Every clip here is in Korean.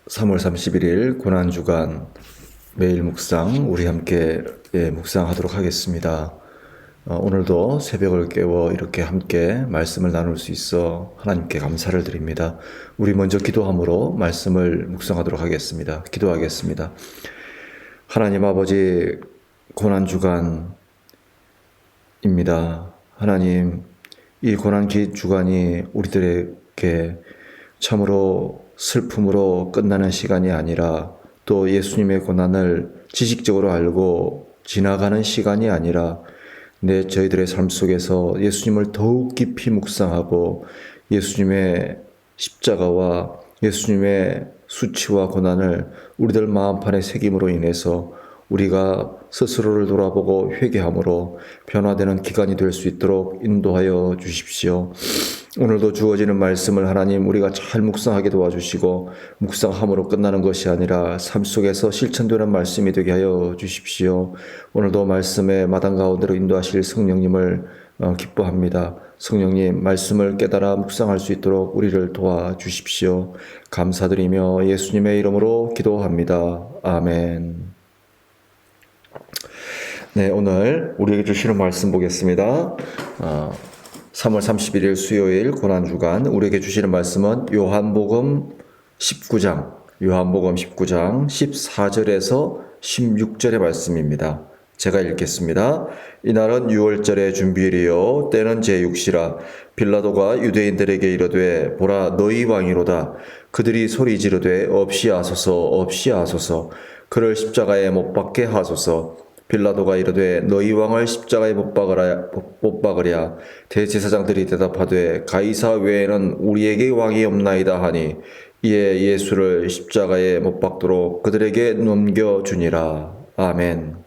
3월 31일 고난주간 매일 묵상 우리 함께 묵상하도록 하겠습니다. 오늘도 새벽을 깨워 이렇게 함께 말씀을 나눌 수 있어 하나님께 감사를 드립니다. 우리 먼저 기도함으로 말씀을 묵상하도록 하겠습니다. 기도하겠습니다. 하나님 아버지, 고난주간입니다. 하나님, 이 고난주간이 우리들에게 참으로 슬픔으로 끝나는 시간이 아니라, 또 예수님의 고난을 지식적으로 알고 지나가는 시간이 아니라, 저희들의 삶 속에서 예수님을 더욱 깊이 묵상하고 예수님의 십자가와 예수님의 수치와 고난을 우리들 마음판에 새김으로 인해서 우리가 스스로를 돌아보고 회개함으로 변화되는 기간이 될 수 있도록 인도하여 주십시오. 오늘도 주어지는 말씀을 하나님 우리가 잘 묵상하게 도와주시고, 묵상함으로 끝나는 것이 아니라 삶 속에서 실천되는 말씀이 되게 하여 주십시오. 오늘도 말씀의 마당 가운데로 인도하실 성령님을 기뻐합니다. 성령님, 말씀을 깨달아 묵상할 수 있도록 우리를 도와주십시오. 감사드리며 예수님의 이름으로 기도합니다. 아멘. 네, 오늘 우리에게 주시는 말씀 보겠습니다. 3월 31일 수요일 고난주간 우리에게 주시는 말씀은 요한복음 19장 14절에서 16절의 말씀입니다. 제가 읽겠습니다. 이날은 유월절의 준비일이요 때는 제6시라. 빌라도가 유대인들에게 이르되 보라, 너희 왕이로다. 그들이 소리 지르되 없이 하소서 없이 하소서, 그를 십자가에 못 박게 하소서. 빌라도가 이르되 너희 왕을 십자가에 못 박으랴. 대제사장들이 대답하되 가이사 외에는 우리에게 왕이 없나이다 하니, 이에 예수를 십자가에 못 박도록 그들에게 넘겨주니라. 아멘.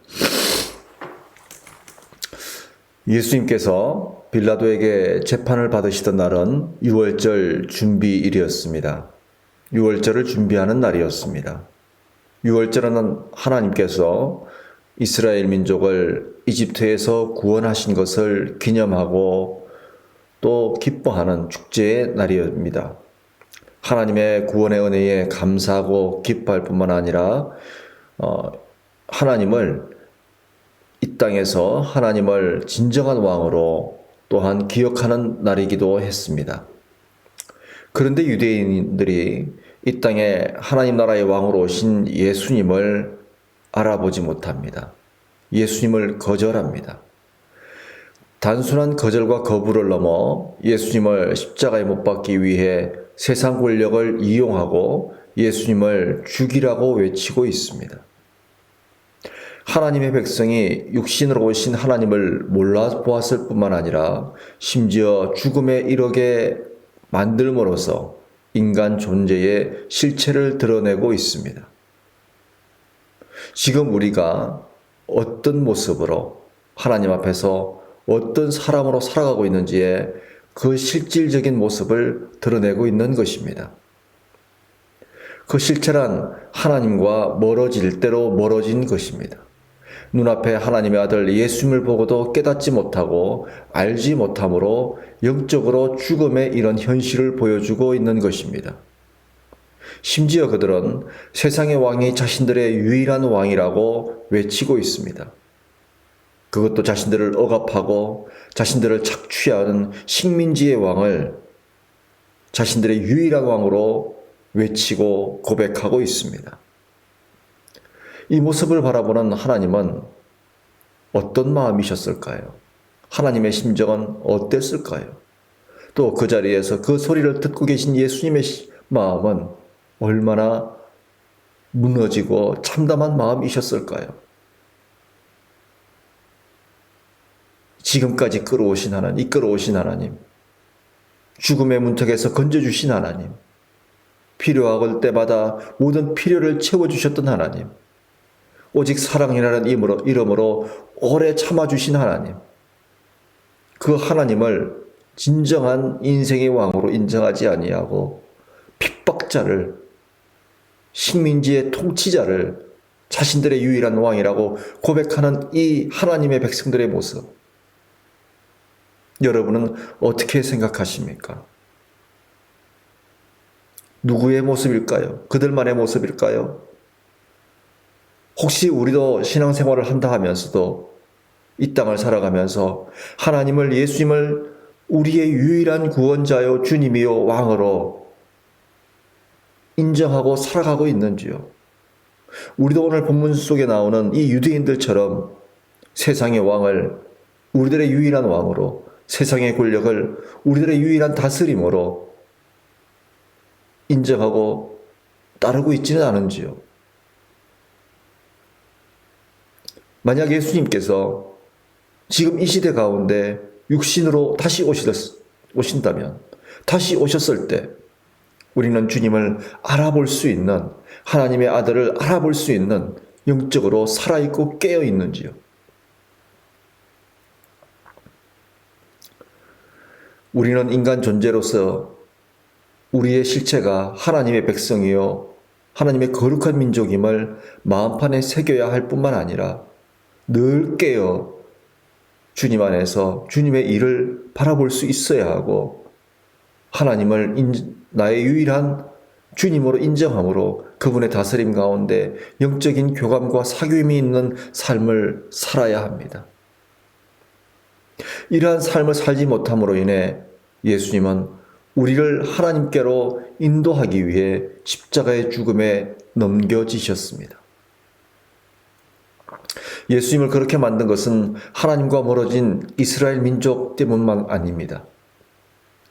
예수님께서 빌라도에게 재판을 받으시던 날은 유월절 준비일이었습니다. 유월절을 준비하는 날이었습니다. 유월절은 하나님께서 이스라엘 민족을 이집트에서 구원하신 것을 기념하고 또 기뻐하는 축제의 날입니다. 하나님의 구원의 은혜에 감사하고 기뻐할 뿐만 아니라 하나님을, 이 땅에서 하나님을 진정한 왕으로 또한 기억하는 날이기도 했습니다. 그런데 유대인들이 이 땅에 하나님 나라의 왕으로 오신 예수님을 알아보지 못합니다. 예수님을 거절합니다. 단순한 거절과 거부를 넘어 예수님을 십자가에 못 박기 위해 세상 권력을 이용하고 예수님을 죽이라고 외치고 있습니다. 하나님의 백성이 육신으로 오신 하나님을 몰라 보았을 뿐만 아니라 심지어 죽음에 이르게 만들므로써 인간 존재의 실체를 드러내고 있습니다. 지금 우리가 어떤 모습으로 하나님 앞에서 어떤 사람으로 살아가고 있는지에 그 실질적인 모습을 드러내고 있는 것입니다. 그 실체란 하나님과 멀어질 대로 멀어진 것입니다. 눈앞에 하나님의 아들 예수님을 보고도 깨닫지 못하고 알지 못함으로 영적으로 죽음의 이런 현실을 보여주고 있는 것입니다. 심지어 그들은 세상의 왕이 자신들의 유일한 왕이라고 외치고 있습니다. 그것도 자신들을 억압하고 자신들을 착취하는 식민지의 왕을 자신들의 유일한 왕으로 외치고 고백하고 있습니다. 이 모습을 바라보는 하나님은 어떤 마음이셨을까요? 하나님의 심정은 어땠을까요? 또 그 자리에서 그 소리를 듣고 계신 예수님의 마음은 얼마나 무너지고 참담한 마음이셨을까요? 지금까지 이끌어오신 하나님, 죽음의 문턱에서 건져주신 하나님, 필요할 때마다 모든 필요를 채워주셨던 하나님, 오직 사랑이라는 이름으로 오래 참아주신 하나님, 그 하나님을 진정한 인생의 왕으로 인정하지 아니하고 핍박자를, 식민지의 통치자를 자신들의 유일한 왕이라고 고백하는 이 하나님의 백성들의 모습, 여러분은 어떻게 생각하십니까? 누구의 모습일까요? 그들만의 모습일까요? 혹시 우리도 신앙생활을 한다 하면서도 이 땅을 살아가면서 하나님을, 예수님을 우리의 유일한 구원자요 주님이요 왕으로 인정하고 살아가고 있는지요? 우리도 오늘 본문 속에 나오는 이 유대인들처럼 세상의 왕을 우리들의 유일한 왕으로, 세상의 권력을 우리들의 유일한 다스림으로 인정하고 따르고 있지는 않은지요? 만약 예수님께서 지금 이 시대 가운데 육신으로 다시 오신다면, 다시 오셨을 때 우리는 주님을 알아볼 수 있는, 하나님의 아들을 알아볼 수 있는 영적으로 살아있고 깨어있는지요? 우리는 인간 존재로서 우리의 실체가 하나님의 백성이요 하나님의 거룩한 민족임을 마음판에 새겨야 할 뿐만 아니라 늘 깨어 주님 안에서 주님의 일을 바라볼 수 있어야 하고, 하나님을 나의 유일한 주님으로 인정함으로 그분의 다스림 가운데 영적인 교감과 사귐이 있는 삶을 살아야 합니다. 이러한 삶을 살지 못함으로 인해 예수님은 우리를 하나님께로 인도하기 위해 십자가의 죽음에 넘겨지셨습니다. 예수님을 그렇게 만든 것은 하나님과 멀어진 이스라엘 민족 때문만 아닙니다.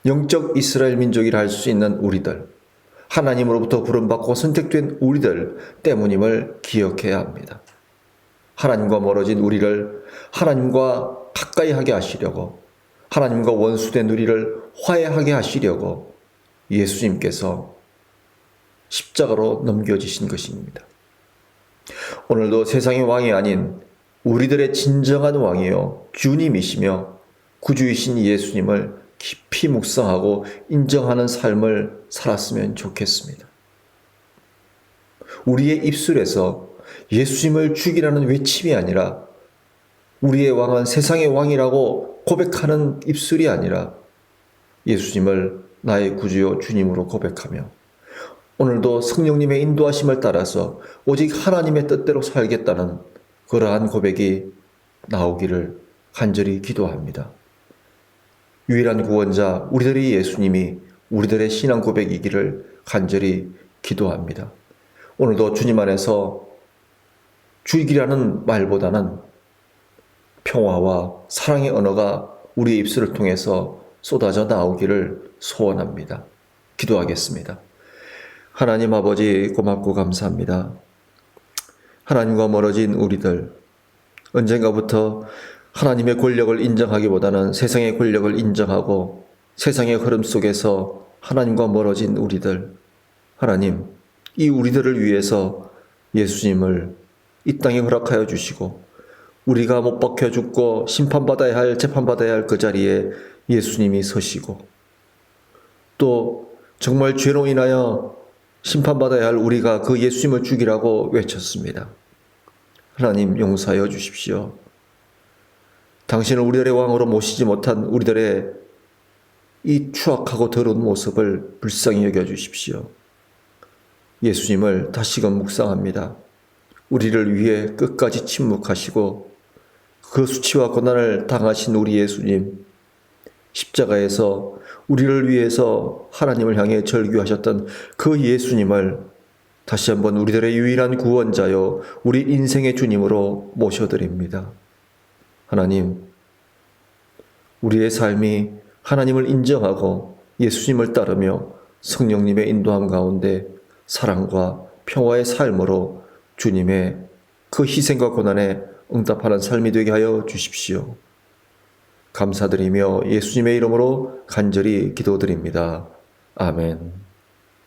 영적 이스라엘 민족이라 할 수 있는 우리들, 하나님으로부터 부름받고 선택된 우리들 때문임을 기억해야 합니다. 하나님과 멀어진 우리를 하나님과 가까이 하게 하시려고, 하나님과 원수된 우리를 화해하게 하시려고 예수님께서 십자가로 넘겨지신 것입니다. 오늘도 세상의 왕이 아닌 우리들의 진정한 왕이요 주님이시며 구주이신 예수님을 깊이 묵상하고 인정하는 삶을 살았으면 좋겠습니다. 우리의 입술에서 예수님을 죽이라는 외침이 아니라, 우리의 왕은 세상의 왕이라고 고백하는 입술이 아니라 예수님을 나의 구주요 주님으로 고백하며, 오늘도 성령님의 인도하심을 따라서 오직 하나님의 뜻대로 살겠다는 그러한 고백이 나오기를 간절히 기도합니다. 유일한 구원자 우리들의 예수님이 우리들의 신앙 고백이기를 간절히 기도합니다. 오늘도 주님 안에서 죽이라는 말보다는 평화와 사랑의 언어가 우리의 입술을 통해서 쏟아져 나오기를 소원합니다. 기도하겠습니다. 하나님 아버지, 고맙고 감사합니다. 하나님과 멀어진 우리들, 언젠가부터 하나님의 권력을 인정하기보다는 세상의 권력을 인정하고 세상의 흐름 속에서 하나님과 멀어진 우리들, 하나님, 이 우리들을 위해서 예수님을 이 땅에 허락하여 주시고, 우리가 못 박혀 죽고 심판받아야 할, 재판받아야 할 그 자리에 예수님이 서시고, 또 정말 죄로 인하여 심판받아야 할 우리가 그 예수님을 죽이라고 외쳤습니다. 하나님, 용서하여 주십시오. 당신을 우리들의 왕으로 모시지 못한 우리들의 이 추악하고 더러운 모습을 불쌍히 여겨 주십시오. 예수님을 다시금 묵상합니다. 우리를 위해 끝까지 침묵하시고 그 수치와 고난을 당하신 우리 예수님, 십자가에서 우리를 위해서 하나님을 향해 절규하셨던 그 예수님을 다시 한번 우리들의 유일한 구원자요 우리 인생의 주님으로 모셔드립니다. 하나님, 우리의 삶이 하나님을 인정하고 예수님을 따르며 성령님의 인도함 가운데 사랑과 평화의 삶으로 주님의 그 희생과 고난에 응답하는 삶이 되게 하여 주십시오. 감사드리며 예수님의 이름으로 간절히 기도드립니다. 아멘.